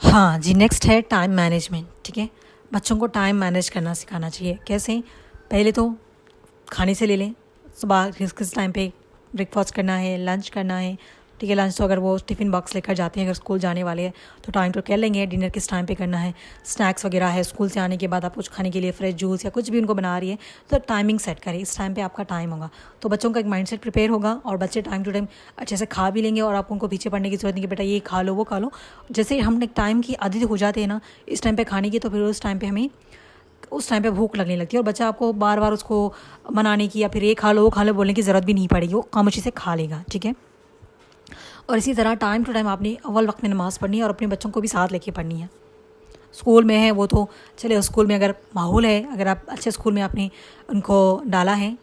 हाँ जी, नेक्स्ट है time management. ठीक है, बच्चों को टाइम मैनेज करना सिखाना चाहिए। कैसे? पहले तो खाने से ले लें, सुबह किस किस टाइम पे ब्रेकफास्ट करना है, लंच करना है। ठीक है, लंच तो अगर वो टिफ़िन बॉक्स लेकर जाते हैं, अगर स्कूल जाने वाले हैं तो टाइम तो कह लेंगे। डिनर किस टाइम पे करना है, स्नैक्स वगैरह है, स्कूल से आने के बाद आप कुछ खाने के लिए फ्रेश जूस या कुछ भी उनको बना रही है तो टाइमिंग सेट करें, इस टाइम पे आपका टाइम होगा। तो बच्चों का एक माइंडसेट प्रिपेयर होगा और बच्चे टाइम टू टाइम अच्छे से खा भी लेंगे और आप उनको पीछे पड़ने की जरूरत नहीं कि बेटा ये खा लो वो खा लो। जैसे हम एक टाइम की आदत हो जाते हैं ना इस टाइम पे खाने की, तो फिर उस टाइम पे भूख लगने लगती है और बच्चा आपको बार बार उसको मनाने की या फिर ये खा लो वो खा लो बोलने की ज़रूरत भी नहीं पड़ेगी, वो खामोशी से खा लेगा। ठीक है, और इसी तरह टाइम टू टाइम आपने अव्वल वक्त में नमाज़ पढ़नी है और अपने बच्चों को भी साथ लेके पढ़नी है। स्कूल में है वो तो चले, स्कूल में अगर माहौल है, अगर आप अच्छे स्कूल में आपने उनको डाला है,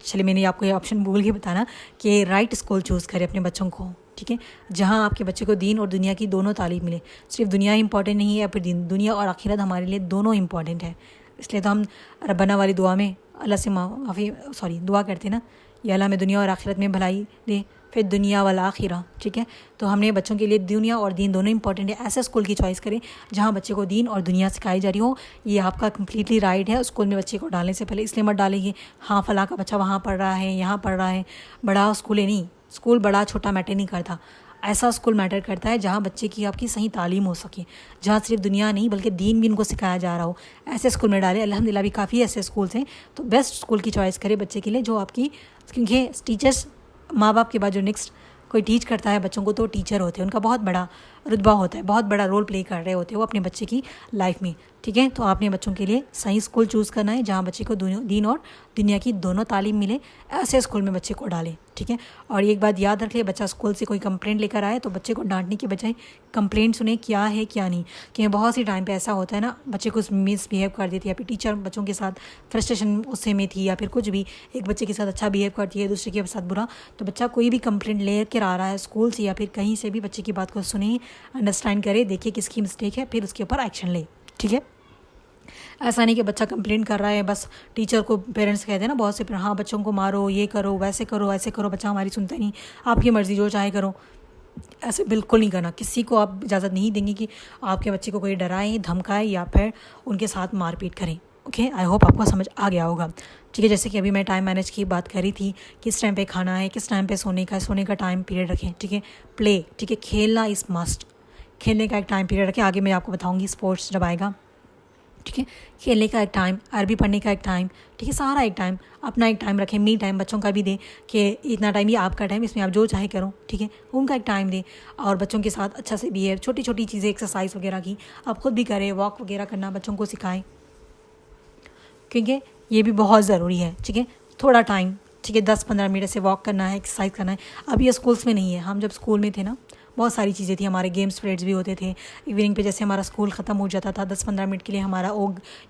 चलिए मैंने आपको ये ऑप्शन भूल के बताना कि राइट स्कूल चूज़ करें अपने बच्चों को। ठीक है, जहाँ आपके बच्चे को दीन और दुनिया की दोनों तालीम मिले। सिर्फ दुनिया इंपॉर्टेंट नहीं है या फिर दुनिया और आखिरत हमारे लिए दोनों इंपॉर्टेंट है। इसलिए तो हम रब्बना वाली दुआ में अल्लाह से माफ़ी दुआ करते हैं ना, या अल्लाह में दुनिया और आखिरत में भलाई दे, फिर दुनिया वाला आखिरा। ठीक है, तो हमने बच्चों के लिए दुनिया और दीन दोनों इंपॉर्टेंट है, ऐसे स्कूल की चॉइस करें जहाँ बच्चे को दीन और दुनिया सिखाई जा रही हो। ये आपका कम्प्लीटली राइट है। स्कूल में बच्चे को डालने से पहले इसलिए मत डालेंगे हाँ फला का बच्चा वहाँ पढ़ रहा है, यहाँ पढ़ रहा है। बड़ा स्कूल है नहीं, स्कूल बड़ा छोटा मैटर नहीं करता, ऐसा स्कूल मैटर करता है जहाँ बच्चे की आपकी सही तालीम हो सके, जहाँ सिर्फ दुनिया नहीं बल्कि दीन भी उनको सिखाया जा रहा हो, ऐसे स्कूल में डालें। अल्हम्दुलिल्लाह भी काफ़ी ऐसे स्कूल्स हैं, तो बेस्ट स्कूल की चॉइस करें बच्चे के लिए जो आपकी, क्योंकि टीचर्स माँ बाप के बाद जो नेक्स्ट कोई टीच करता है बच्चों को तो टीचर होते हैं, उनका बहुत बड़ा रुतबा होता है, बहुत बड़ा रोल प्ले कर रहे होते हैं वो अपने बच्चे की लाइफ में। ठीक है, तो आपने बच्चों के लिए सही स्कूल चूज़ करना है जहाँ बच्चे को दीन और दुनिया की दोनों तालीम मिले, ऐसे स्कूल में बच्चे को डालें। ठीक है, और एक बात याद रख ले, बच्चा स्कूल से कोई कंप्लेंट लेकर आए तो बच्चे को डांटने के बजाय कंप्लेंट सुने क्या है क्या नहीं। क्योंकि बहुत सी टाइम पे ऐसा होता है ना, बच्चे को मिसबिहेव कर देती है या फिर टीचर बच्चों के साथ फ्रस्ट्रेशन उससे में थी या फिर कुछ भी, एक बच्चे के साथ अच्छा बिहेव करती है दूसरे के साथ बुरा, तो बच्चा कोई भी कंप्लेंट लेकर आ रहा है स्कूल से या फिर कहीं से भी, बच्चे की बात को सुने, अंडरस्टैंड करे, देखिए किसकी मिस्टेक है, फिर उसके ऊपर एक्शन ले। ठीक है, ऐसा नहीं कि बच्चा कंप्लेंट कर रहा है बस टीचर को, पेरेंट्स कहते हैं ना बहुत से, हाँ बच्चों को मारो, ये करो, वैसे करो, ऐसे करो, बच्चा हमारी सुनता नहीं, आपकी मर्ज़ी जो चाहे करो। ऐसे बिल्कुल नहीं करना, किसी को आप इजाज़त नहीं देंगे कि आपके बच्चे को कोई डराए, धमकाए या फिर उनके साथ मारपीट करें। ओके, आई होप आपको समझ आ गया होगा। ठीक है, जैसे कि अभी मैं टाइम मैनेज की बात करी थी, किस टाइम पे खाना है, किस टाइम पे सोने का टाइम पीरियड रखें। ठीक है, प्ले, ठीक है, खेलना इज़ मस्ट, खेलने का एक टाइम पीरियड रखें। आगे मैं आपको बताऊंगी स्पोर्ट्स जब आएगा। ठीक है, खेलने का एक टाइम, अरबी पढ़ने का एक टाइम, ठीक है, सारा एक टाइम, अपना एक टाइम रखें। मी टाइम बच्चों का भी दें कि इतना टाइम ये आपका टाइम, इसमें आप जो चाहे करो। ठीक है, उनका एक टाइम दें और बच्चों के साथ अच्छा से बिहेव, छोटी छोटी चीज़ें, एक्सरसाइज वगैरह की आप खुद भी करें, वॉक वगैरह करना बच्चों को सिखाएं, क्योंकि ये भी बहुत ज़रूरी है। ठीक है, थोड़ा टाइम, ठीक है, 10-15 मिनट से वॉक करना है, एक्सरसाइज करना है। अब ये स्कूल्स में नहीं है, हम जब स्कूल में थे ना बहुत सारी चीज़ें थी, हमारे गेम्स पीरियड्स भी होते थे। इवनिंग पे जैसे हमारा स्कूल ख़त्म हो जाता था 10-15 मिनट के लिए हमारा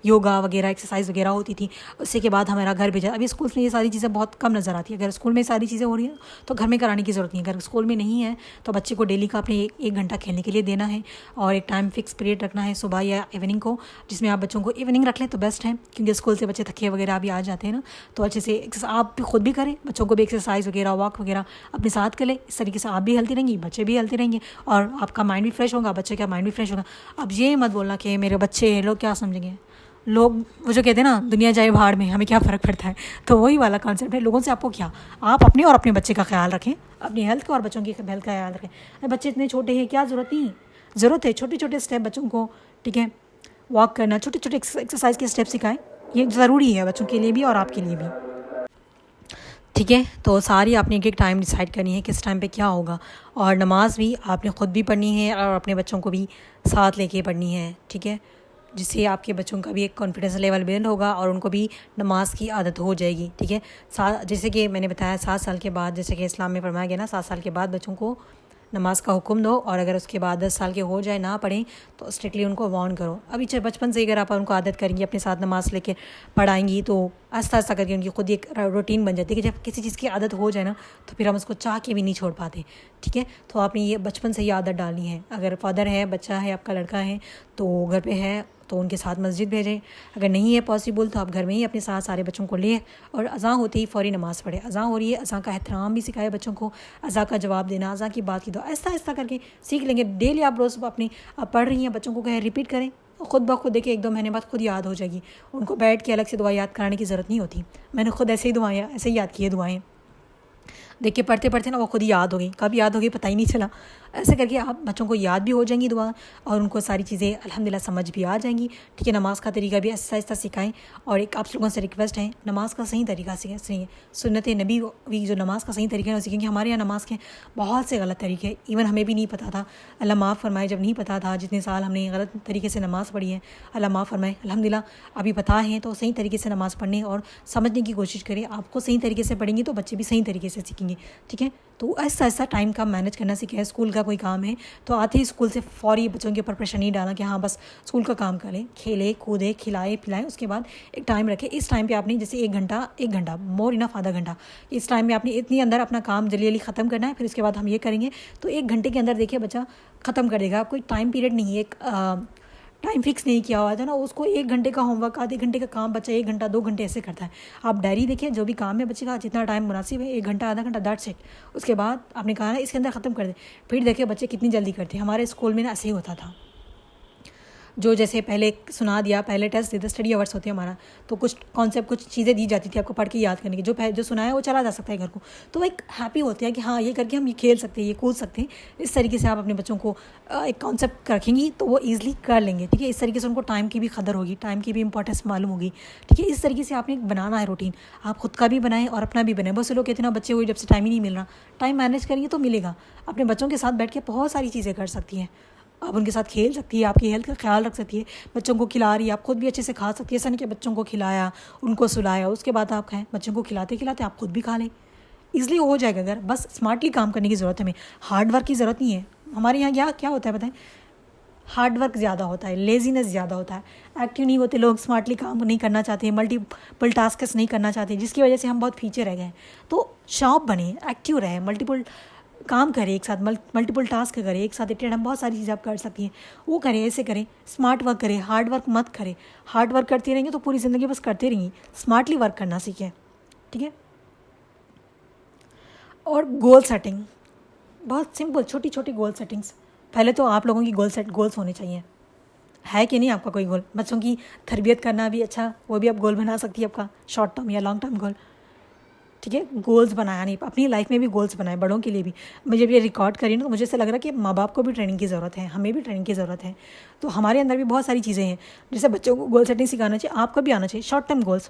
योगा वगैरह एक्सरसाइज वगैरह होती थी, उससे के बाद हमारा घर भेजा। अभी स्कूल्स में ये सारी चीज़ें बहुत कम नज़र आती है। अगर स्कूल में सारी चीज़ें हो रही हैं तो घर में कराने की ज़रूरत नहीं है। अगर स्कूल में नहीं है तो बच्चे को डेली का अपने 1 घंटा खेलने के लिए देना है और एक टाइम फिक्स पीरियड रखना है सुबह या इवनिंग को, जिसमें आप बच्चों को इवनिंग रख लें तो बेस्ट है, क्योंकि स्कूल से बच्चे थके वगैरह भी आ जाते हैं ना, तो अच्छे से आप भी खुद भी करें, बच्चों को भी एक्सरसाइज वगैरह वॉक वगैरह अपने साथ करें। इस तरीके से आप भी हेल्थी रहेंगी, बच्चे भी हेल्थी रहेंगे और आपका माइंड भी फ्रेश होगा, बच्चे का माइंड भी फ्रेश होगा। अब ये मत बोलना कि मेरे बच्चे, लोग क्या समझेंगे, लोग वो जो कहते हैं ना दुनिया जाए भाड़ में, हमें क्या फ़र्क पड़ता है, तो वही वाला कॉन्सेप्ट है। लोगों से आपको क्या, आप अपने और अपने बच्चे का ख्याल रखें, अपनी हेल्थ का और बच्चों की हेल्थ का ख्याल रखें। अरे बच्चे इतने छोटे हैं, क्या ज़रूरत नहीं, ज़रूरत है छोटे छोटे स्टेप बच्चों को, ठीक है, वॉक करना, छोटे छोटे एक्सरसाइज के स्टेप सिखाएं, ये ज़रूरी है बच्चों के लिए भी और आपके लिए भी। ठीक है, तो सारी आपने एक एक टाइम डिसाइड करनी है किस टाइम पे क्या होगा, और नमाज भी आपने ख़ुद भी पढ़नी है और अपने बच्चों को भी साथ लेके पढ़नी है। ठीक है, जिससे आपके बच्चों का भी एक कॉन्फिडेंस लेवल बिल्ड होगा और उनको भी नमाज की आदत हो जाएगी। ठीक है, जैसे कि मैंने बताया 7 साल के बाद, जैसे कि इस्लाम में फरमाया गया ना, 7 साल के बाद बच्चों को नमाज का हुक्म दो, और अगर उसके बाद 10 साल के हो जाए ना पढ़ें तो स्ट्रिक्टली उनको वार्न करो। अभी चाहे बचपन से अगर आप उनको आदत करेंगी, अपने साथ नमाज लेके पढ़ाएंगी, तो आस्ता आस्ता करके उनकी खुद एक रूटीन बन जाती है कि जब किसी चीज़ की आदत हो जाए ना तो फिर हम उसको चाह के भी नहीं छोड़ पाते। ठीक है, तो आपने ये बचपन से ये आदत डालनी है। अगर फादर है, बच्चा है, आपका लड़का है तो घर पे है, तो उनके साथ मस्जिद भेजें, अगर नहीं है पॉसिबल तो आप घर में ही अपने साथ सारे बच्चों को ले और अज़ां होते ही फ़ौरी नमाज़ पढ़े। अज़ां हो रही है, अज़ां का एहतराम भी सिखाए बच्चों को, अज़ां का जवाब देना, अज़ां की बात की दुआ, ऐसा ऐसा करके सीख लेंगे। डेली आप रोज़ अपनी आप पढ़ रही हैं, बच्चों को कहें रिपीट करें, खुद ब खुद देखिए 1-2 महीने बाद खुद याद हो जाएगी। उनको बैठ के अलग से दुआ याद कराने की ज़रूरत नहीं होती। मैंने खुद ऐसे ही याद की है दुआएँ, देख के पढ़ते पढ़ते ना वो खुद ही याद हो गई, कब याद हो गई पता ही नहीं चला। ऐसे करके आप बच्चों को याद भी हो जाएंगी दुआ और उनको सारी चीज़ें अल्हम्दुलिल्लाह समझ भी आ जाएंगी। ठीक है, नमाज़ का तरीका भी ऐसा ऐसा सिखाएं। और एक आप लोगों से रिक्वेस्ट है, नमाज़ का सही तरीका सीखें, सुन्नत नबी भी जो नमाज़ का सही तरीका है वो सीखेंगे। हमारे यहाँ नमाज़ के बहुत से गलत तरीके हैं, इवन हमें भी नहीं पता था, अल्लाह माफ़ फरमाए, जब नहीं पता था, जितने साल हमने गलत तरीके से नमाज़ पढ़ी है, अल्लाह माफ़ फरमाए। अल्हम्दुलिल्लाह अभी पता है तो सही तरीके से नमाज़ पढ़ने और समझने की कोशिश करें। आपको सही तरीके से पढ़ेंगे तो बच्चे भी सही तरीके से सीखेंगे। ठीक है, तो ऐसा ऐसा टाइम का मैनेज करना सीखें। स्कूल का कोई काम है तो आते ही स्कूल से फ़ौरी बच्चों के ऊपर प्रेशर नहीं डालना कि हाँ बस स्कूल का काम करें, खेले कूदे खिलाए पिलाएं, उसके बाद एक टाइम रखें। इस टाइम पे आपने जैसे एक घंटा मोर इनफ आधा घंटा, इस टाइम में आपने इतनी अंदर अपना काम जल्दी जल्दी ख़त्म करना है, फिर उसके बाद हम ये करेंगे। तो 1 घंटे के अंदर देखिए बच्चा ख़त्म कर देगा। कोई टाइम पीरियड नहीं है, एक टाइम फिक्स नहीं किया हुआ था ना, उसको 1 घंटे का होमवर्क, आधे घंटे का काम बच्चा 1 घंटा 2 घंटे ऐसे करता है। आप डायरी देखिए, जो भी काम है बच्चे का जितना टाइम मुनासिब है, 1 घंटा आधा घंटा, दैट्स इट। उसके बाद आपने कहा ना इसके अंदर ख़त्म कर दे, फिर देखिए बच्चे कितनी जल्दी करते हैं। हमारे स्कूल में ना ऐसे ही होता था, जो जैसे पहले सुना दिया, पहले टेस्ट दे दिया, स्टडी आवर्स होते हैं हमारा, तो कुछ कॉन्सेप्ट कुछ चीज़ें दी जाती थी आपको पढ़ के याद करने की, जो सुना है वो चला जा सकता है घर को, तो वो एक हैप्पी होते हैं कि हाँ ये करके हम ये खेल सकते हैं, ये कूद सकते हैं। इस तरीके से आप अपने बच्चों को एक कॉन्सेप्ट रखेंगी तो वो ईजिली कर लेंगे। ठीक है, इस तरीके से उनको टाइम की भी कदर होगी, टाइम की भी इंपॉर्टेंस मालूम होगी। ठीक है, इस तरीके से आपने बनाना है रूटीन, आप खुद का भी बनाएं और अपना भी बनाएं। बहुत से लोग कहते हैं ना बच्चे हुए जब से टाइम ही नहीं मिल रहा, टाइम मैनेज करिए तो मिलेगा। अपने बच्चों के साथ बैठ के बहुत सारी चीज़ें कर सकती हैं, आप उनके साथ खेल सकती है, आपकी हेल्थ का ख्याल रख सकती है, बच्चों को खिला रही है, आप खुद भी अच्छे से खा सकती है। ऐसा नहीं कि बच्चों को खिलाया उनको सुलाया उसके बाद आप खाएं, बच्चों को खिलाते खिलाते आप खुद भी खा लें, ईजिली हो जाएगा। अगर बस स्मार्टली काम करने की ज़रूरत है, हमें हार्ड वर्क की ज़रूरत नहीं है। हमारे यहाँ क्या होता है बताएं, हार्ड वर्क ज़्यादा होता है, लेजीनेस ज़्यादा होता है, एक्टिव नहीं होते लोग, स्मार्टली काम नहीं करना चाहते, मल्टीपल टास्क नहीं करना चाहते, जिसकी वजह से हम बहुत पीछे रह गए। तो शार्प बने, एक्टिव रहे, मल्टीपल काम करें एक साथ, मल्टीपल टास्क करें एक साथ, एट बहुत सारी चीज़ें आप कर सकती हैं, वो करें, ऐसे करें। स्मार्ट वर्क करें, हार्ड वर्क मत करें। हार्ड वर्क करते रहेंगे तो पूरी ज़िंदगी बस करते रहेंगी, स्मार्टली वर्क करना सीखें। ठीक है, और गोल सेटिंग बहुत सिंपल, छोटी छोटी गोल सेटिंग्स। पहले तो आप लोगों की गोल्स होने चाहिए, है कि नहीं आपका कोई गोल? बच्चों की तरबियत करना भी अच्छा, वो भी आप गोल बना सकती है, आपका शॉर्ट टर्म या लॉन्ग टर्म गोल। ठीक है, गोल्स बनाया नहीं, अपनी लाइफ में भी गोल्स बनाए, बड़ों के लिए भी। मैं जब ये रिकॉर्ड करी ना तो मुझे ऐसा लग रहा है कि माँ बाप को भी ट्रेनिंग की ज़रूरत है, हमें भी ट्रेनिंग की ज़रूरत है। तो हमारे अंदर भी बहुत सारी चीज़ें हैं जैसे बच्चों को गोल सेटिंग सिखाना चाहिए, आपको भी आना चाहिए। शॉर्ट टर्म गोल्स,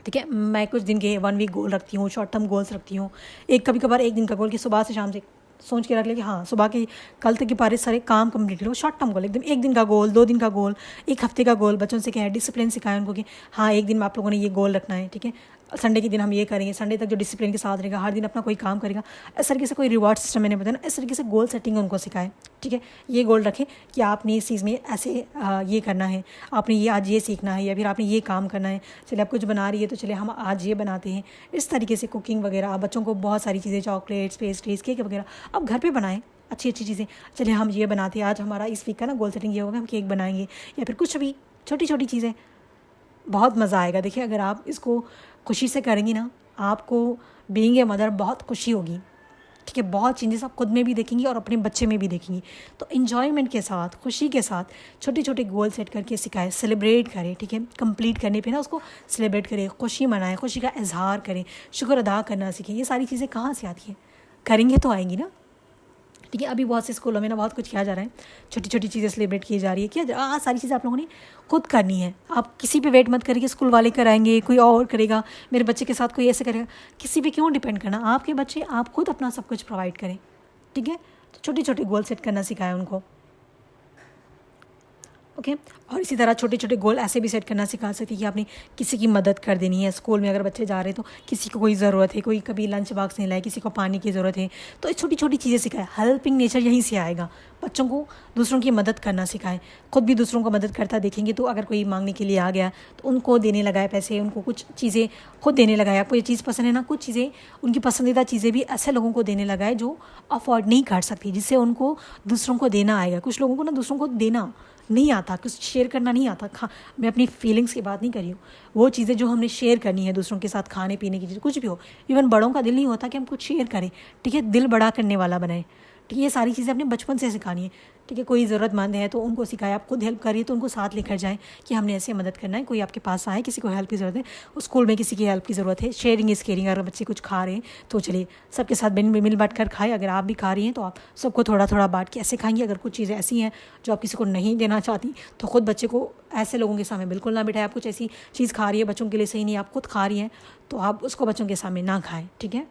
ठीक है, मैं कुछ दिन के 1 वीक गोल रखती हूँ, शॉर्ट टर्म गोल्स रखती हूँ। कभी कभार 1 दिन का गोल कि सुबह से शाम से सोच के रख ले कि हाँ सुबह के कल तक के पारे सारे काम कंप्लीट लो। शॉर्ट टर्म गोल एकदम, 1 दिन का गोल, 2 दिन का गोल, 1 हफ्ते का गोल। बच्चों से क्या है, डिसिप्लिन सिखाएं उनको कि हाँ 1 दिन में आप लोगों ने ये गोल रखना है। ठीक है, संडे के दिन हम ये करेंगे, संडे तक जो डिसिप्लिन के साथ रहेगा, हर दिन अपना कोई काम करेगा। इस तरीके से कोई रिवॉर्ड सिस्टम मैंने बताया ना, इस तरीके से गोल सेटिंग उनको सिखाएं। ठीक है, ये गोल रखें कि आपने इस चीज़ में ऐसे ये करना है, आपने ये आज ये सीखना है, या फिर आपने ये काम करना है। चलिए आप कुछ बना रही है तो चलिए हम आज ये बनाते हैं। इस तरीके से कुकिंग वगैरह, आप बच्चों को बहुत सारी चीज़ें, चॉकलेट्स, पेस्ट्रीज, केक वगैरह आप घर पर बनाएं, अच्छी अच्छी चीज़ें। चलिए हम ये बनाते हैं, आज हमारा इस वीक का ना गोल सेटिंग ये होगा, हम केक बनाएंगे, या फिर कुछ भी छोटी छोटी चीज़ें। बहुत मज़ा आएगा। देखिए अगर आप इसको खुशी से करेंगी ना, आपको बीइंग ए मदर बहुत खुशी होगी। ठीक है, बहुत चेंजेस आप खुद में भी देखेंगी और अपने बच्चे में भी देखेंगी। तो इन्जॉयमेंट के साथ, खुशी के साथ छोटे छोटे गोल सेट करके सिखाएं, सेलिब्रेट करें। ठीक है, कंप्लीट करने पे ना उसको सेलिब्रेट करें, खुशी मनाएं, खुशी का इजहार करें, शुक्र अदा करना सीखें। ये सारी चीज़ें कहाँ से आती हैं, करेंगे तो आएंगी ना। ठीक है, अभी बहुत से स्कूलों में ना बहुत कुछ किया जा रहा है, छोटी छोटी चीज़ें सेलिब्रेट की जा रही है, क्या सारी चीज़ें आप लोगों ने खुद करनी है। आप किसी पे वेट मत करिए, स्कूल वाले कराएंगे, कोई और करेगा, मेरे बच्चे के साथ कोई ऐसे करेगा, किसी पे क्यों डिपेंड करना। आपके बच्चे, आप खुद अपना सब कुछ प्रोवाइड करें। ठीक है, तो छोटे छोटे गोल सेट करना सिखाएं उनको। ओके, और इसी तरह छोटे छोटे गोल ऐसे भी सेट करना सिखा सकती है कि आपने किसी की मदद कर देनी है। स्कूल में अगर बच्चे जा रहे हैं तो किसी को कोई ज़रूरत है, कोई कभी लंच बॉक्स नहीं लाए, किसी को पानी की ज़रूरत है, तो ये छोटी छोटी चीज़ें सिखाएं। हेल्पिंग नेचर यहीं से आएगा, बच्चों को दूसरों की मदद करना सिखाएं। खुद भी दूसरों को मदद करता देखेंगे तो अगर कोई मांगने के लिए आ गया तो उनको देने लगाए पैसे, उनको कुछ चीज़ें खुद देने लगाए। आपको ये चीज़ पसंद है ना, कुछ चीज़ें, उनकी पसंदीदा चीज़ें भी ऐसे लोगों को देने लगाए जो अफोर्ड नहीं कर सकती, जिससे उनको दूसरों को देना आएगा। कुछ लोगों को ना दूसरों को देना नहीं आता, कुछ शेयर करना नहीं आता। मैं अपनी फीलिंग्स की बात नहीं कर रही हूँ, वो चीज़ें जो हमने शेयर करनी है दूसरों के साथ, खाने पीने की चीज़ कुछ भी हो। इवन बड़ों का दिल नहीं होता कि हम कुछ शेयर करें, ठीक है, दिल बड़ा करने वाला बनाए, ठीक है। ये सारी चीज़ें अपने बचपन से सिखानी है, ठीक है। कोई ज़रूरतमंद है तो उनको सिखाए, आप खुद हेल्प करिए तो उनको साथ लेकर जाएँ कि हमने ऐसे मदद करना है। कोई आपके पास आए, किसी को हेल्प की ज़रूरत है, उस स्कूल में किसी की हेल्प की ज़रूरत है, शेयरिंग इज़ केयरिंग। अगर बच्चे कुछ खा रहे हैं तो चलिए सबके साथ मिल बांट कर खाए। अगर आप भी खा रही हैं तो आप सबको थोड़ा थोड़ा बांट के ऐसे खाएंगे। अगर कुछ चीज़ें ऐसी हैं जो आप किसी को नहीं देना चाहती तो खुद बच्चे को ऐसे लोगों के सामने बिल्कुल ना बिठाएं। आप कुछ ऐसी चीज़ खा रही है बच्चों के लिए सही नहीं, आप खुद खा रही हैं तो आप उसको बच्चों के सामने ना खाएं, ठीक है।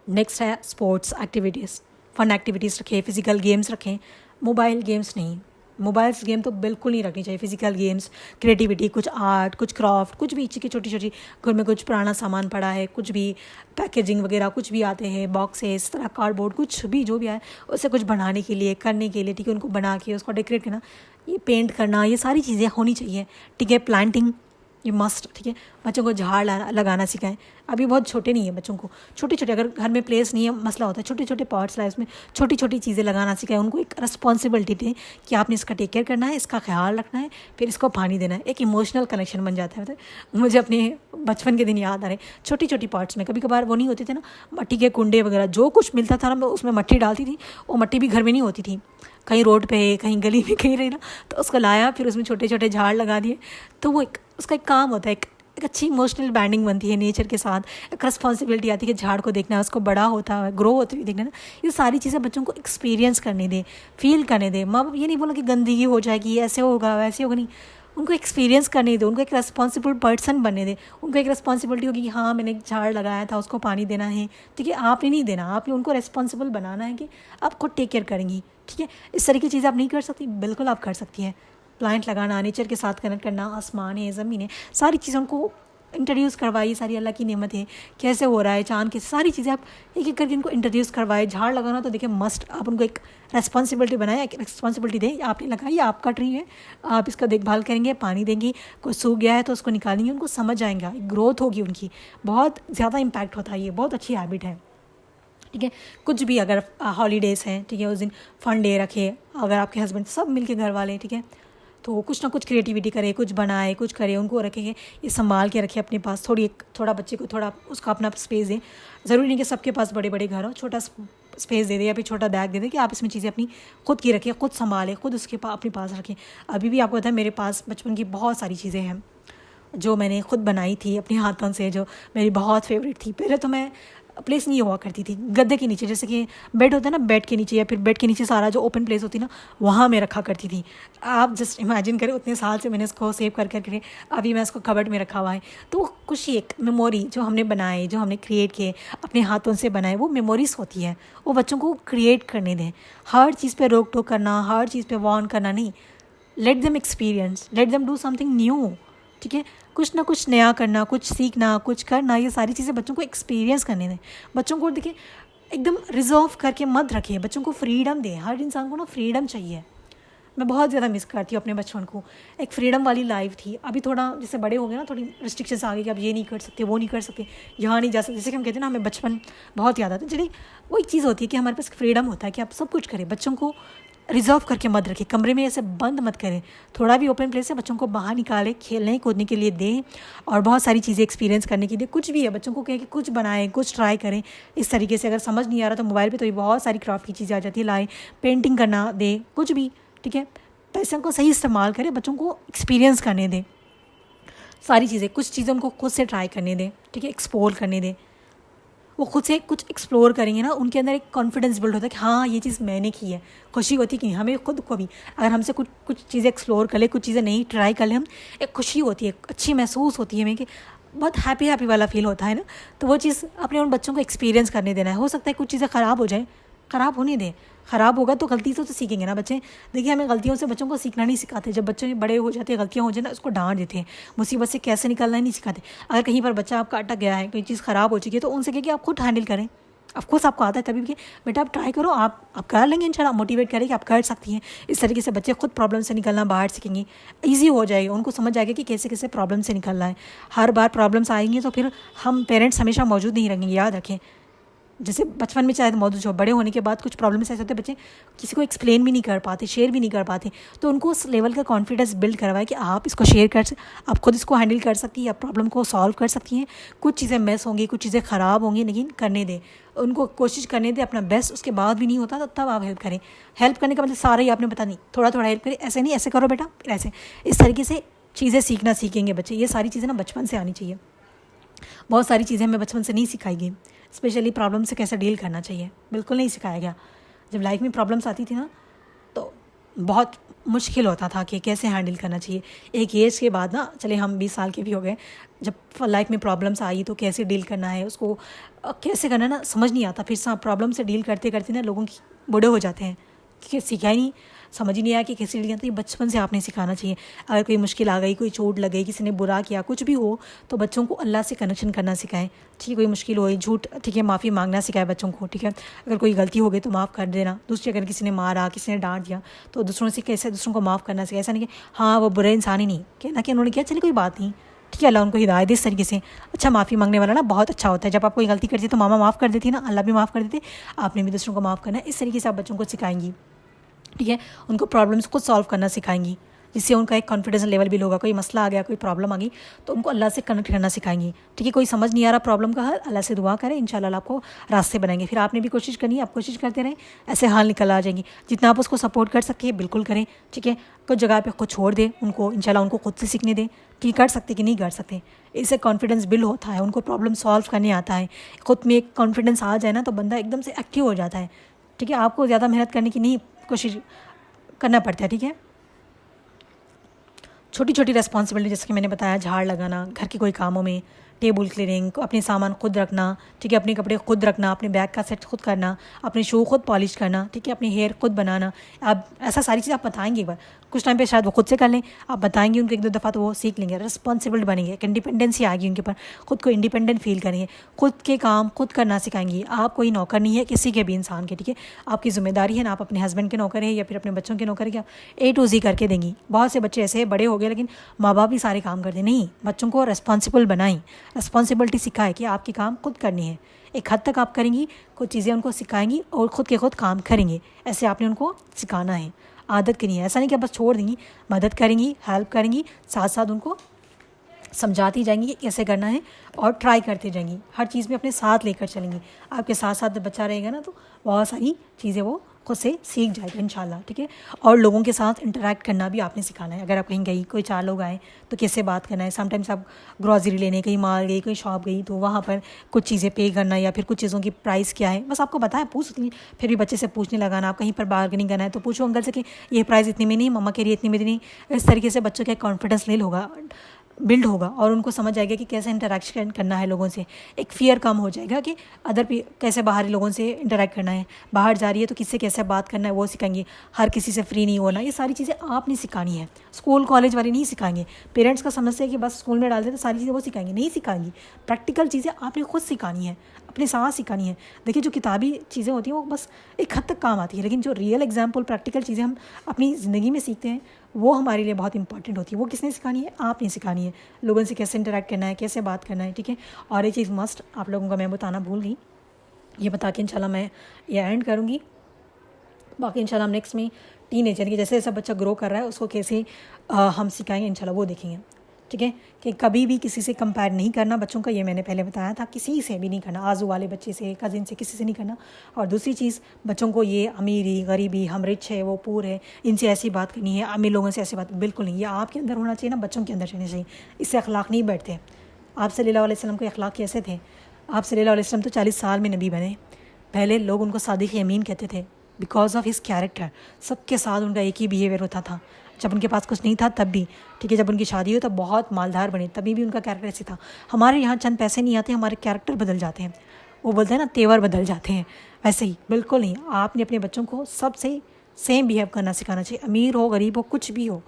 नेक्स्ट है स्पोर्ट्स एक्टिविटीज़, फन एक्टिविटीज़ रखें, फिजिकल गेम्स रखें, मोबाइल गेम्स नहीं। मोबाइल्स गेम तो बिल्कुल नहीं रखनी चाहिए। फिजिकल गेम्स, क्रिएटिविटी, कुछ आर्ट, कुछ क्राफ्ट, कुछ भी की छोटी छोटी, घर में कुछ पुराना सामान पड़ा है, कुछ भी पैकेजिंग वगैरह कुछ भी आते हैं, बॉक्सेस, तरह कार्डबोर्ड, कुछ भी जो भी आए उससे कुछ बनाने के लिए, करने के लिए, ठीक है। उनको बना के उसको डेकोरेट करना, ये पेंट करना, ये सारी चीज़ें होनी चाहिए, ठीक है। प्लांटिंग ये मस्ट, ठीक है। बच्चों को झाड़ लगाना सिखाएं। अभी बहुत छोटे नहीं है बच्चों को, छोटे छोटे, अगर घर में प्लेस नहीं है मसला होता है, छोटे छोटे पॉट्स लाए, उसमें छोटी छोटी चीज़ें लगाना सिखाएं। उनको एक रिस्पॉन्सिबिलिटी दें कि आपने इसका टेक केयर करना है, इसका ख्याल रखना है, फिर इसको पानी देना है। एक इमोशनल कनेक्शन बन जाता है। मतलब मुझे अपने बचपन के दिन याद आ रहे, छोटी छोटी पॉट्स में कभी कभार वो नहीं होते थे ना, मट्टी के कुंडे वगैरह, जो कुछ मिलता था ना मैं उसमें मट्टी डालती थी। वो मट्टी भी घर में नहीं होती थी, कहीं रोड पे, कहीं गली में, कहीं रही ना, तो उसको लाया, फिर उसमें छोटे छोटे झाड़ लगा दिए। तो वो उसका एक काम होता है, एक अच्छी इमोशनल बैंडिंग बनती है नेचर के साथ। एक रिस्पॉन्सिबिलिटी आती है कि झाड़ को देखना है, उसको बड़ा होता है, ग्रो होते हुए देखना है। ये सारी चीज़ें बच्चों को एक्सपीरियंस करने दें, फील करने दें। माँ बाप ये नहीं बोला कि गंदगी हो जाएगी, ऐसे होगा वैसे होगा, नहीं। उनको एक्सपीरियंस करने दें, उनको एक रिस्पॉन्सिबल पर्सन बनने दें। उनको एक रिस्पॉन्सिबिलिटी होगी कि हाँ मैंने एक झाड़ लगाया था, उसको पानी देना है, ठीक है। आपने नहीं देना, आपने उनको रिस्पॉन्सिबल बनाना है कि आप खुद टेक केयर करेंगी, ठीक है। इस तरह की चीज़ें आप नहीं कर सकती, बिल्कुल आप कर सकती हैं। प्लांट लगाना, नेचर के साथ कनेक्ट करना, आसमान है, ज़मीन है, सारी चीज़ें उनको इंट्रोड्यूस करवाइए। सारी अल्लाह की नेमत है, कैसे हो रहा है चाँद के, सारी चीज़ें आप एक एक करके इनको इंट्रोड्यूस करवाए। झाड़ लगाना तो देखिए मस्ट, आप उनको एक रेस्पॉन्सिबिलिटी बनाए, एक रिस्पॉन्सिबिलिटी दें। आपने लगाई, आपका ट्री है, आप इसका देखभाल करेंगे, पानी देंगी, कोई सूख गया है तो उसको निकालेंगे, उनको समझ आएगा, ग्रोथ होगी उनकी, बहुत ज़्यादा इम्पैक्ट होता है। ये बहुत अच्छी हैबिट है, ठीक है। कुछ भी अगर हॉलीडेज़ हैं, ठीक है, उस दिन फन डे रखे, अगर आपके हस्बैंड सब मिलके घर वाले, ठीक है, तो कुछ ना कुछ क्रिएटिविटी करे, कुछ बनाए, कुछ करे, उनको रखेंगे, ये संभाल के रखे अपने पास। थोड़ा बच्चे को थोड़ा उसका अपना स्पेस दें। ज़रूरी नहीं कि सबके पास बड़े बड़े घर हो, छोटा स्पेस दे दे या फिर छोटा बैग दे दे कि आप इसमें चीज़ें अपनी खुद की रखें, खुद संभालें, खुद उसके अपने पास रखें। अभी भी आपको पता है मेरे पास बचपन की बहुत सारी चीज़ें हैं जो मैंने खुद बनाई थी अपने हाथों से, जो मेरी बहुत फेवरेट थी। पहले तो मैं प्लेस नहीं हुआ करती थी गद्दे के नीचे, जैसे कि बेड होता है ना, बेड के नीचे या फिर बेड के नीचे सारा जो ओपन प्लेस होती है ना, वहाँ मैं रखा करती थी। आप जस्ट इमेजिन करें, उतने साल से मैंने इसको सेव कर करके अभी मैं इसको कबर्ड में रखा हुआ है। तो कुछ एक मेमोरी जो हमने बनाए, जो हमने क्रिएट किए, अपने हाथों से बनाए, वो मेमोरीज होती है। वो बच्चों को क्रिएट करने दें। हर चीज़ पर रोक टोक करना, हर चीज़ पर वार्न करना नहीं। Let them experience, let them do something new, ठीक है। कुछ ना कुछ नया करना, कुछ सीखना, कुछ करना, ये सारी चीज़ें बच्चों को एक्सपीरियंस करने दें। बच्चों को देखिए एकदम रिजर्व करके मत रखिए, बच्चों को फ्रीडम दें। हर इंसान को ना फ्रीडम चाहिए। मैं बहुत ज़्यादा मिस करती हूँ अपने बचपन को, एक फ्रीडम वाली लाइफ थी। अभी थोड़ा जैसे बड़े हो गए ना, थोड़ी रिस्ट्रिक्शंस आ गई कि अब ये नहीं कर सकते, वो नहीं कर सकते, यहाँ नहीं जा सकते। जैसे कि हम कहते हैं ना, हमें बचपन बहुत याद आता है। चलिए वो एक चीज़ होती है कि हमारे पास फ्रीडम होता है कि आप सब कुछ करें। बच्चों को रिजर्व करके मत रखें, कमरे में ऐसे बंद मत करें। थोड़ा भी ओपन प्लेस है, बच्चों को बाहर निकालें, खेलने कूदने के लिए दें और बहुत सारी चीज़ें एक्सपीरियंस करने के लिए। कुछ भी है, बच्चों को कहें कि कुछ बनाएं, कुछ ट्राई करें इस तरीके से। अगर समझ नहीं आ रहा तो मोबाइल पे तो ये बहुत सारी क्राफ्ट की चीज़ें आ जाती है, लाएं, पेंटिंग करना दें, कुछ भी, ठीक है। पैसे को सही इस्तेमाल करें, बच्चों को एक्सपीरियंस करने दें सारी चीज़ें। कुछ चीज़ें उनको खुद से ट्राई करने दें, ठीक है, एक्सप्लोर करने दें। वो खुद से कुछ एक्सप्लोर करेंगे ना, उनके अंदर एक कॉन्फिडेंस बिल्ड होता है कि हाँ ये चीज़ मैंने की है। खुशी होती है कि हमें खुद को भी, अगर हमसे कुछ चीज़ें एक्सप्लोर कर ले, कुछ चीज़ें नहीं ट्राई कर ले, हम एक खुशी होती है, अच्छी महसूस होती है हमें, कि बहुत हैप्पी वाला फील होता है ना। तो वो चीज़ अपने उन बच्चों को एक्सपीरियंस करने देना है। हो सकता है कुछ चीज़ें ख़राब हो जाए, ख़राब होने दें। ख़राब होगा तो गलती से तो सीखेंगे ना बच्चे। देखिए हमें गलतियों से बच्चों को सीखना नहीं सिखाते। जब बच्चे बड़े हो जाते हैं, गलतियाँ हो जाए ना, उसको डांट देते हैं, मुसीबत से कैसे निकलना ही नहीं सिखाते। अगर कहीं पर बच्चा आपका अटक गया है, कोई चीज़ ख़राब हो चुकी है, तो उनसे कहिए कि आप खुद हैंडल करें। ऑफकोर्स आपको आता है तभी भी, बेटा आप ट्राई करो, आप कर लेंगे इंशाल्लाह। मोटिवेट करें कि आप कर सकती हैं। इस तरीके से बच्चे खुद प्रॉब्लम से निकलना बाहर सीखेंगे, ईजी हो जाएगा, उनको समझ आएगा कि कैसे कैसे प्रॉब्लम से निकलना है। हर बार प्रॉब्लम्स आएंगी तो फिर हम पेरेंट्स हमेशा मौजूद नहीं रहेंगे, याद रखें। जैसे बचपन में चाहे मौजूद हो, बड़े होने के बाद कुछ प्रॉब्लम्स ऐसे होते हैं बच्चे किसी को एक्सप्लेन भी नहीं कर पाते, शेयर भी नहीं कर पाते। तो उनको उस लेवल का कॉन्फिडेंस बिल्ड करवाए कि आप इसको शेयर आप खुद इसको हैंडल कर सकती हैं, आप प्रॉब्लम को सॉल्व कर सकती हैं। कुछ चीज़ें मिस होंगी, कुछ चीज़ें ख़राब होंगी, लेकिन करने दें, उनको कोशिश करने दें अपना बेस्ट। उसके बाद भी नहीं होता तो तब आप हेल्प करें। हेल्प करने का मतलब सारा ही आपने बता नहीं, थोड़ा थोड़ा हेल्प करें, ऐसे नहीं ऐसे करो बेटा, ऐसे इस तरीके से चीज़ें सीखेंगे बच्चे। ये सारी चीज़ें ना बचपन से आनी चाहिए। बहुत सारी चीज़ें हमें बचपन से नहीं सिखाई गई, स्पेशली प्रॉब्लम से कैसे डील करना चाहिए, बिल्कुल नहीं सिखाया गया। जब लाइफ में प्रॉब्लम्स आती थी ना तो बहुत मुश्किल होता था कि कैसे हैंडल करना चाहिए। एक एज के बाद ना, चले हम 20 साल के भी हो गए, जब लाइफ में प्रॉब्लम्स आई तो कैसे डील करना है, उसको कैसे करना ना समझ नहीं आता। फिर प्रॉब्लम से डील करते करते ना लोगों की बूढ़े हो जाते हैं, क्योंकि सीखा ही नहीं, समझ ही नहीं आया कि कैसे डील करते। बचपन से आपने सिखाना चाहिए। अगर कोई मुश्किल आ गई, कोई चोट लग गई, किसी ने बुरा किया, कुछ भी हो, तो बच्चों को अल्लाह से कनेक्शन करना सिखाएं। ठीक है, कोई मुश्किल हो, झूठ, ठीक है, माफ़ी मांगना सिखाए बच्चों को। ठीक है, अगर कोई गलती हो गई तो माफ़ कर देना। दूसरी, अगर किसी ने मारा, किसी ने डांट दिया, तो दूसरों से कैसे दूसरों को माफ़ करना सिखाए। ऐसा नहीं कि हाँ वो बुरे इंसान ही नहीं, कहना कि उन्होंने किया, चलिए कोई बात नहीं, ठीक है, अल्लाह उनको हिदायत दे इस तरीके से। अच्छा, माफ़ी मांगने वाला ना बहुत अच्छा होता है। जब आप कोई गलती करती है तो मामा माफ़ कर देती है ना, अल्लाह भी माफ़ कर देते, आपने भी दूसरों को माफ़ करना है। इस तरीके से आप बच्चों को सिखाएंगी। ठीक है, उनको प्रॉब्लम्स को सॉल्व करना सिखाएंगी, जिससे उनका एक कॉन्फिडेंस लेवल भी होगा। कोई मसला आ गया, कोई प्रॉब्लम आ गई, तो उनको अल्लाह से कनेक्ट करना सिखाएंगी। ठीक है, कोई समझ नहीं आ रहा प्रॉब्लम का हल, अल्लाह से दुआ करें, इंशाल्लाह आपको रास्ते बनाएंगे। फिर आपने भी कोशिश करनी है, आप कोशिश करते रहें, ऐसे हल निकल आ जाएंगी। जितना आप उसको सपोर्ट कर सकते हैं बिल्कुल करें। ठीक है, कुछ जगह पे खुद छोड़ दें उनको, इंशाल्लाह उनको खुद से सीखने दें कि कर सकते कि नहीं कर सकते। इससे कॉन्फिडेंस बिल्ड होता है, उनको प्रॉब्लम सॉल्व करने आता है। खुद में एक कॉन्फिडेंस आ जाए ना तो बंदा एकदम से एक्टिव हो जाता है। ठीक है, आपको ज़्यादा मेहनत करने की नहीं कोशिश करना पड़ता है। ठीक है, छोटी छोटी रिस्पॉन्सिबिलिटी, जैसे कि मैंने बताया, झाड़ लगाना, घर के कोई कामों में, टेबल क्लीनिंग, अपने सामान खुद रखना। ठीक है, अपने कपड़े खुद रखना, अपने बैग का सेट खुद करना, अपने शू खुद पॉलिश करना। ठीक है, अपने हेयर खुद बनाना। आप ऐसा सारी चीज़ आप बताएंगे एक बार, कुछ टाइम पे शायद वो खुद से कर लें, आप बताएंगे उनको 1-2 दफ़ा तो वो सीख लेंगे, रिस्पॉन्सिबल बनेंगे, एक इंडिपेंडेंसी आएगी उनके ऊपर, खुद को इंडिपेंडेंट फील करेंगे, खुद के काम खुद करना सिखाएंगे। आप कोई नौकर नहीं है किसी के भी इंसान के। ठीक है, आपकी जिम्मेदारी है ना, आप अपने हस्बैंड के नौकर है या फिर अपने बच्चों के नौकर है, कि आप A to Z करके देंगी। बहुत से बच्चे ऐसे बड़े हो गए लेकिन माँ बाप भी सारे काम करते नहीं। बच्चों को रिस्पॉन्सिबल बनाएं, रिस्पॉन्सिबिलिटी सिखाएं कि आपकी काम खुद करनी है। एक हद तक आप करेंगी, कुछ चीज़ें उनको सिखाएंगी और खुद के खुद काम करेंगे। ऐसे आपने उनको सिखाना है, आदत करनी है। ऐसा नहीं कि आप बस छोड़ देंगी, मदद करेंगी, हेल्प करेंगी, साथ साथ उनको समझाती जाएंगी कि कैसे करना है और ट्राई करती जाएंगी। हर चीज़ में अपने साथ लेकर चलेंगी। आपके साथ साथ बच्चा रहेगा ना तो बहुत सारी चीज़ें वो खुद से सीख जाएगा इंशाल्लाह। ठीक है, और लोगों के साथ इंटरेक्ट करना भी आपने सिखाना है। अगर आप कहीं गई, कोई 4 लोग आए तो कैसे बात करना है। समटाइम्स आप ग्रॉसरी लेने कहीं माल गई, कोई शॉप गई, तो वहाँ पर कुछ चीज़ें पे करना या फिर कुछ चीज़ों की प्राइस क्या है, बस आपको बताया, पूछ सकती हैं। फिर भी बच्चे से पूछने लगाना। आप कहीं पर बार्गेनिंग करना है तो पूछो अंकल से कि ये प्राइस इतने में नहीं, मम्मा कह रही है इतने में नहीं। इस तरीके से बच्चों का कॉन्फिडेंस लेवल होगा, बिल्ड होगा और उनको समझ आएगा कि कैसे इंटरेक्शन करना है लोगों से। एक फ़ियर कम हो जाएगा कि कैसे बाहरी लोगों से इंटरेक्ट करना है। बाहर जा रही है तो किससे कैसे बात करना है वो सिखाएंगे। हर किसी से फ्री नहीं होना, ये सारी चीज़ें आपने सिखानी है। स्कूल कॉलेज वाले नहीं सिखाएंगे। पेरेंट्स का समस्या है कि बस स्कूल में डाल दें तो सारी चीज़ें वो सिखाएंगे, नहीं सिखाएंगी। प्रैक्टिकल चीज़ें आपने खुद सिखानी है, अपने साथ सिखानी है। देखिए, जो किताबी चीज़ें होती हैं वो बस एक हद तक काम आती है, लेकिन जो रियल एग्जाम्पल प्रैक्टिकल चीज़ें हम अपनी ज़िंदगी में सीखते हैं वो हमारे लिए बहुत इंपॉर्टेंट होती है। वो किसने सिखानी है? आपने सिखानी है। लोगों से कैसे इंटरेक्ट करना है, कैसे बात करना है। ठीक है, और एक चीज़ मस्ट आप लोगों को मैं बताना भूल गई, ये बता के इंशाल्लाह मैं ये एंड करूँगी। बाकी इंशाल्लाह हम नेक्स्ट में टीनेजर की जैसे जैसा बच्चा ग्रो कर रहा है उसको कैसे हम सिखाएंगे इंशाल्लाह वो देखेंगे। ठीक है, कि कभी भी किसी से कंपेयर नहीं करना बच्चों का, ये मैंने पहले बताया था। किसी से भी नहीं करना, आजू वाले बच्चे से, कज़िन से, किसी से नहीं करना। और दूसरी चीज़, बच्चों को ये अमीरी गरीबी, हम रिच है वो पुअर है, इनसे ऐसी बात करनी है, अमीर लोगों से ऐसी बात बिल्कुल नहीं। ये आपके अंदर होना चाहिए ना, बच्चों के अंदर रहना चाहिए। इससे अखलाक नहीं बैठते। आप सल्लल्लाहु अलैहि वसल्लम के अखलाक कैसे थे? आप सल्लल्लाहु अलैहि वसल्लम तो 40 साल में नबी बने। पहले लोग उनको सादिक यमीन कहते थे बिकॉज ऑफ हिस्स कैरेक्टर। सबके साथ उनका एक ही बिहेवियर होता था। जब उनके पास कुछ नहीं था तब भी, ठीक है, जब उनकी शादी हुई तब बहुत मालदार बने, तभी भी उनका कैरेक्टर ऐसे था। हमारे यहाँ चंद पैसे नहीं आते, हमारे कैरेक्टर बदल जाते हैं। वो बोलते हैं ना, तेवर बदल जाते हैं, वैसे ही बिल्कुल नहीं। आपने अपने बच्चों को सबसे सेम बिहेव करना सिखाना चाहिए। अमीर हो, गरीब हो, कुछ भी हो,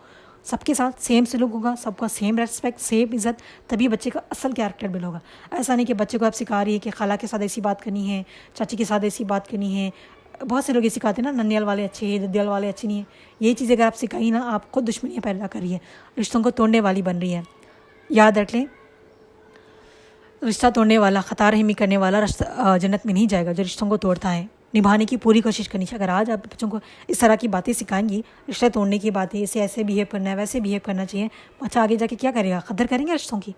सबके साथ सेम सलूक होगा, सबका सेम रेस्पेक्ट, सेम इज़्ज़त, तभी बच्चे का असल कैरेक्टर बिल्ड होगा। ऐसा नहीं कि बच्चे को आप सिखा रही है कि खाला के साथ ऐसी बात करनी है, चाची के साथ ऐसी बात करनी है। बहुत से लोग ये सिखाते हैं ना, ननियाल वाले अच्छे हैं, ददियाल वाले अच्छे नहीं है। ये चीज़ अगर आप सिखाई ना, आप खुद दुश्मनियाँ पैदा कर रही है, रिश्तों को तोड़ने वाली बन रही है। याद रख लें, रिश्ता तोड़ने वाला, ख़ता रहमी करने वाला रिश्ता जन्नत में नहीं जाएगा। जो रिश्तों को तोड़ता है, निभाने की पूरी कोशिश करनी चाहिए। अगर आज आप बच्चों को इस तरह की बातें सिखाएंगी, रिश्ते तोड़ने की बातें, इसे ऐसे बिहेव करना है, वैसे बिहेव करना चाहिए, बच्चा आगे जाके क्या करेगा? कदर करेंगे रिश्तों की?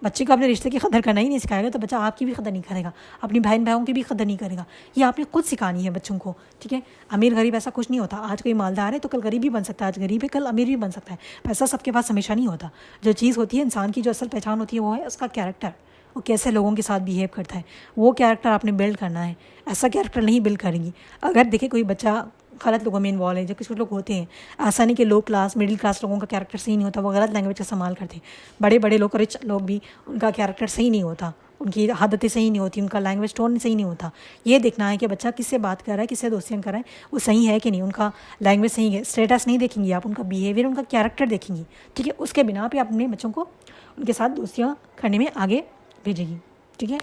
बच्चे को अपने रिश्ते की कदर करना ही नहीं सिखाएगा तो बच्चा आपकी भी कदर नहीं करेगा, अपनी बहन भाइयों की भी कदर नहीं करेगा। ये आपने खुद सिखानी है बच्चों को, ठीक है। अमीर गरीब ऐसा कुछ नहीं होता। आज कोई मालदार है तो कल गरीब भी बन सकता है, आज गरीब है कल अमीर भी बन सकता है। पैसा सबके पास हमेशा नहीं होता। जो चीज़ होती है इंसान की, जो असल पहचान होती है वो है उसका कैरेक्टर, वो कैसे लोगों के साथ बिहेव करता है। वो कैरेक्टर आपने बिल्ड करना है। ऐसा कैरेक्टर नहीं बिल्ड करेंगी। अगर देखिए कोई बच्चा गलत लोगों में इन्वॉल्व है, जो कुछ लोग होते हैं, ऐसा नहीं कि लो क्लास मिडिल क्लास लोगों का कैरेक्टर सही नहीं होता, वो गलत लैंग्वेज का इस्तेमाल करते हैं। बड़े बड़े लोग, रिच लोग भी, उनका कैरेक्टर सही नहीं होता, उनकी आदतें सही नहीं होती, उनका लैंग्वेज टोन सही नहीं होता। ये देखना है कि बच्चा किससे बात कर रहा है, किससे दोस्तियाँ कर रहा है, वो सही है कि नहीं, उनका लैंग्वेज सही है। स्टेटस नहीं देखेंगी आप, उनका बिहेवियर, उनका कैरेक्टर देखेंगी, ठीक है। उसके बिना पे अपने बच्चों को उनके साथ दोस्तियाँ करने में आगे भेजेगी, ठीक है।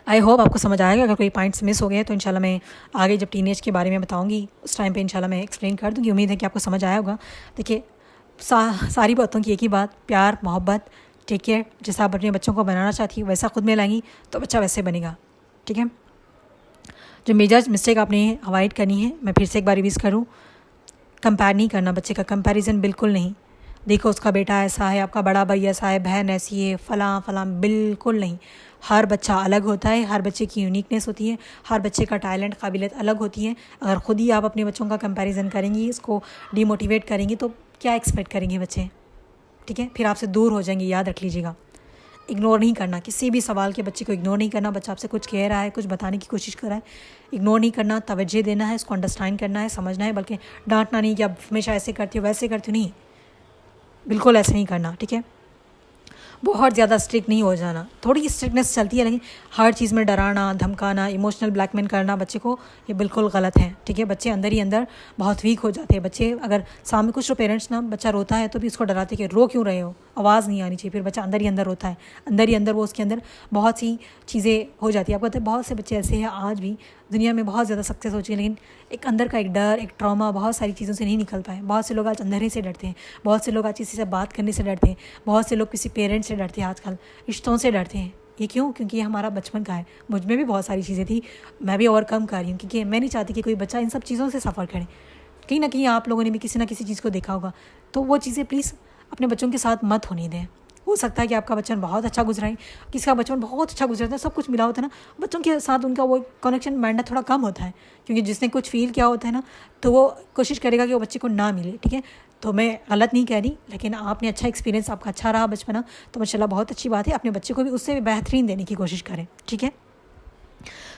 आई होप आपको समझ आएगा। अगर कोई पॉइंट्स मिस हो गए तो इंशाल्लाह मैं आगे जब टीनेज के बारे में बताऊंगी उस टाइम पे इंशाल्लाह मैं एक्सप्लेन कर दूंगी। उम्मीद है कि आपको समझ आया होगा। देखिए सारी बातों की एक ही बात, प्यार मोहब्बत, टेक केयर। जैसा आप अपने बच्चों को बनाना चाहती है वैसा खुद में लाएंगी तो बच्चा वैसे बनेगा, ठीक है। जो मेजर मिस्टेक आपने अवॉइड करनी है, मैं फिर से एक बार रिवीज़ करूँ, कंपेयर नहीं करना बच्चे का, कंपैरिजन बिल्कुल नहीं। देखो उसका बेटा ऐसा है, आपका बड़ा भाई ऐसा है, बहन ऐसी है, फ़लाँ फ़लाँ, बिल्कुल नहीं। हर बच्चा अलग होता है, हर बच्चे की यूनिकनेस होती है, हर बच्चे का टैलेंट काबिलियत अलग होती है। अगर ख़ुद ही आप अपने बच्चों का कंपैरिजन करेंगी, इसको डीमोटिवेट करेंगी तो क्या एक्सपेक्ट करेंगे बच्चे, ठीक है। फिर आपसे दूर हो जाएंगे, याद रख लीजिएगा। इग्नोर नहीं करना, किसी भी सवाल के बच्चे को इग्नोर नहीं करना। बच्चा आपसे कुछ कह रहा है, कुछ बताने की कोशिश कर रहा है, इग्नोर नहीं करना, तवज्जो देना है, इसको अंडरस्टैंड करना है, समझना है। बल्कि डांटना नहीं कि आप हमेशा ऐसे करती हो वैसे करती हो, नहीं, बिल्कुल ऐसे नहीं करना, ठीक है। बहुत ज़्यादा स्ट्रिक्ट नहीं हो जाना, थोड़ी स्ट्रिक्टनेस चलती है, लेकिन हर चीज़ में डराना, धमकाना, इमोशनल ब्लैकमेल करना बच्चे को, ये बिल्कुल गलत है, ठीक है। बच्चे अंदर ही अंदर बहुत वीक हो जाते हैं। बच्चे अगर सामने कुछ पेरेंट्स ना, बच्चा रोता है तो भी उसको डराते कि रो क्यों रहे हो, आवाज़ नहीं आनी चाहिए, फिर बच्चा अंदर ही अंदर रोता है, अंदर ही अंदर वो उसके अंदर बहुत सी चीज़ें हो जाती है। आपको पता है बहुत से बच्चे ऐसे हैं आज भी दुनिया में बहुत ज़्यादा सक्सेस हो चुके हैं, लेकिन एक अंदर का एक डर, एक ट्रॉमा, बहुत सारी चीज़ों से नहीं निकल पाए। बहुत से लोग आज अंधेरे से डरते हैं, बहुत से लोग आज किसी से बात करने से डरते हैं, बहुत से लोग किसी पेरेंट्स से डरते हैं, आजकल रिश्तों से डरते हैं। ये क्यों? क्योंकि ये हमारा बचपन का है। मुझ में भी बहुत सारी चीज़ें थी, मैं भी ओवरकम कर रही हूँ, क्योंकि मैं नहीं चाहती कि कोई बच्चा इन सब चीज़ों से सफ़र करे। कहीं ना कहीं आप लोगों ने भी किसी ना किसी चीज़ को देखा होगा, तो वो चीज़ें प्लीज़ अपने बच्चों के साथ मत होने दें। हो सकता है कि आपका बचपन बहुत अच्छा गुजरा है, किसी का बचपन बहुत अच्छा गुजरा था, सब कुछ मिला होता है ना, बच्चों के साथ उनका वो कनेक्शन बैंडना थोड़ा कम होता है, क्योंकि जिसने कुछ फील किया होता है ना, तो वो कोशिश करेगा कि वो बच्चे को ना मिले, ठीक है। तो मैं गलत नहीं कह रही, लेकिन आपने अच्छा एक्सपीरियंस, आपका अच्छा रहा बचपना, तो माशाल्लाह बहुत अच्छी बात है। अपने बच्चे को भी उससे भी बेहतरीन देने की कोशिश करें, ठीक है।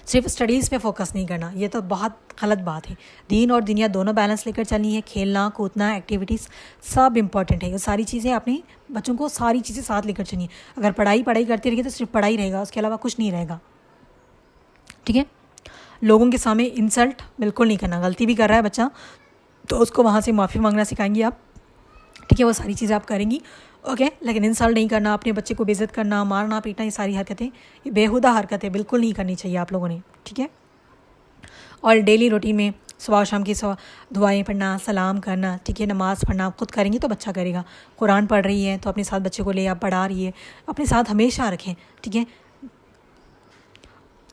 सिर्फ स्टडीज़ पे फोकस नहीं करना, ये तो बहुत गलत बात है। दीन और दुनिया दोनों बैलेंस लेकर चलनी है। खेलना कूदना, एक्टिविटीज़ सब इंपॉर्टेंट है। ये सारी चीज़ें अपने बच्चों को सारी चीज़ें साथ लेकर चलनी है। अगर पढ़ाई करती रहेगी तो सिर्फ पढ़ाई रहेगा, उसके अलावा कुछ नहीं रहेगा, ठीक है। लोगों के सामने इंसल्ट बिल्कुल नहीं करना। गलती भी कर रहा है बच्चा तो उसको वहाँ से माफ़ी मांगना सिखाएंगी आप, ठीक है। वो सारी चीज़ें आप करेंगी, ओके। लेकिन इंसल्ट नहीं करना, अपने बच्चे को बेइज्जत करना, मारना पीटना, ये सारी हरकतें, ये बेहुदा हरकतें बिल्कुल नहीं करनी चाहिए आप लोगों ने, ठीक है। और डेली रूटीन में सुबह शाम की दुआएं पढ़ना, सलाम करना, ठीक है। नमाज़ पढ़ना आप खुद करेंगी तो बच्चा करेगा। कुरान पढ़ रही है तो अपने साथ बच्चे को ले आप पढ़ा रही है, अपने साथ हमेशा रखें, ठीक है।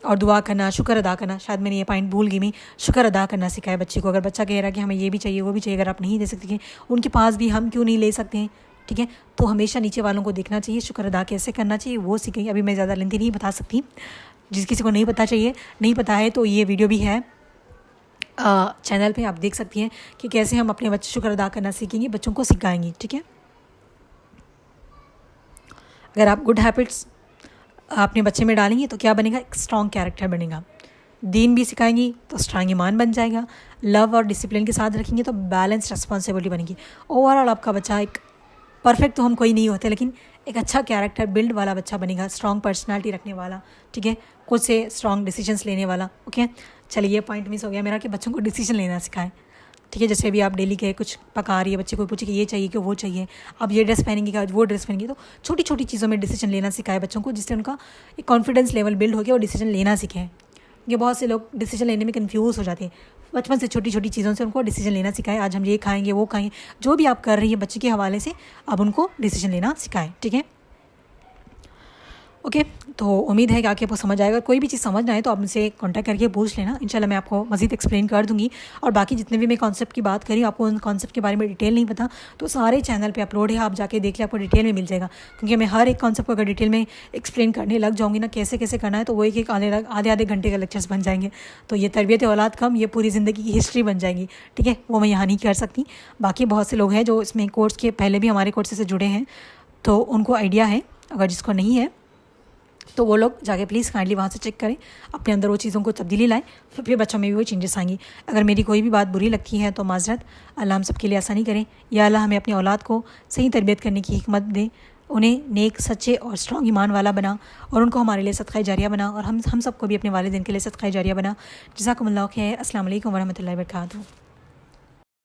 और दुआ करना, शुक्र अदा करना, शायद मैंने ये पॉइंट भूल गई, मैं शुक्र अदा करना सिखाए बच्चे को। अगर बच्चा कह रहा है कि हमें ये भी चाहिए वो भी चाहिए, अगर आप नहीं दे सकते, उनके पास भी हम क्यों नहीं ले सकते हैं, ठीक है। तो हमेशा नीचे वालों को देखना चाहिए, शुक्र अदा कैसे करना चाहिए वो सीखेंगे। अभी मैं ज़्यादा लेंथी नहीं बता सकती, जिस किसी को नहीं पता है तो ये वीडियो भी है चैनल पे, आप देख सकती हैं कि कैसे हम अपने बच्चे शुक्र अदा करना सीखेंगे, बच्चों को सिखाएंगे, ठीक है। अगर आप गुड हैबिट्स अपने बच्चे में डालेंगे तो क्या बनेगा, एक स्ट्रॉन्ग कैरेक्टर बनेगा। दीन भी सिखाएंगी तो स्ट्रॉन्ग ईमान बन जाएगा। लव और डिसिप्लिन के साथ रखेंगे तो बैलेंस रिस्पॉन्सिबिलिटी बनेगी। ओवरऑल आपका बच्चा एक परफेक्ट तो हम कोई नहीं होते, लेकिन एक अच्छा कैरेक्टर बिल्ड वाला बच्चा बनेगा, स्ट्रॉन्ग पर्सनालिटी रखने वाला, ठीक है। खुद से स्ट्रॉन्ग डिसीजंस लेने वाला, ओके। चलिए ये पॉइंट मिस हो गया मेरा कि बच्चों को डिसीजन लेना सिखाएं, ठीक है। जैसे भी आप डेली के कुछ पका रही है, बच्चे को पूछे कि ये चाहिए कि वो चाहिए, आप ये ड्रेस पहनेंगे क्या वो ड्रेस पहनेंगे, तो छोटी छोटी चीज़ों में डिसीजन लेना सिखाए बच्चों को, जिससे उनका एक कॉन्फिडेंस लेवल बिल्ड हो गया और डिसीजन लेना सीखें। ये बहुत से लोग डिसीजन लेने में कंफ्यूज हो जाते हैं, बचपन से छोटी छोटी चीज़ों से उनको डिसीजन लेना सिखाएं। आज हम ये खाएंगे वो खाएंगे, जो भी आप कर रही है बच्चे के हवाले से, अब उनको डिसीजन लेना सिखाएं, ठीक है। ओके, तो उम्मीद है कि आपको समझ आएगा। कोई भी चीज़ समझ ना आए तो आप मुझसे कांटेक्ट करके पूछ लेना, इंशाल्लाह मैं आपको मज़ीद एक्सप्लेन कर दूँगी। और बाकी जितने भी मैं कॉन्सेप्ट की बात करी, आपको उन कॉन्सेप्ट के बारे में डिटेल नहीं पता तो सारे चैनल पे अपलोड है, आप जाके देख ले, आपको डिटेल में मिल जाएगा। क्योंकि मैं हर एक कॉन्सेप्ट को अगर डिटेल में एक्सप्लेन करने लग जाऊँगी ना, कैसे कैसे करना है, तो वो एक आधे घंटे का लेक्चर्स बन जाएंगे। तो ये तरबियत औलाद कम, ये पूरी ज़िंदगी की हिस्ट्री बन जाएगी, ठीक है। वो मैं यहाँ नहीं कर सकती। बाकी बहुत से लोग हैं जो इसमें कोर्स के पहले भी हमारे कोर्स से जुड़े हैं, तो उनको आइडिया है। अगर जिसको नहीं है तो वो लोग जाके प्लीज़ काइंडली वहाँ से चेक करें, अपने अंदर वो चीज़ों को तब्दीली लाएं, फिर बच्चों में भी वो चेंजेस आएंगी। अगर मेरी कोई भी बात बुरी लगती है तो माजरत, अल्लाह हम सब के लिए आसानी करें। या अल्लाह हमें अपनी औलाद को सही तरबियत करने की हिकमत दे, उन्हें नेक, सच्चे और स्ट्रॉन्ग ईमान वाला बना, और उनको हमारे लिए सदक़ा जारिया बना, और हम सबको भी अपने वालिदैन के लिए सदक़ा जारिया बना। जज़ाकुमुल्लाह खैर। अस्सलाम वालेकुम वरहमतुल्लाहि वबरकातुहू।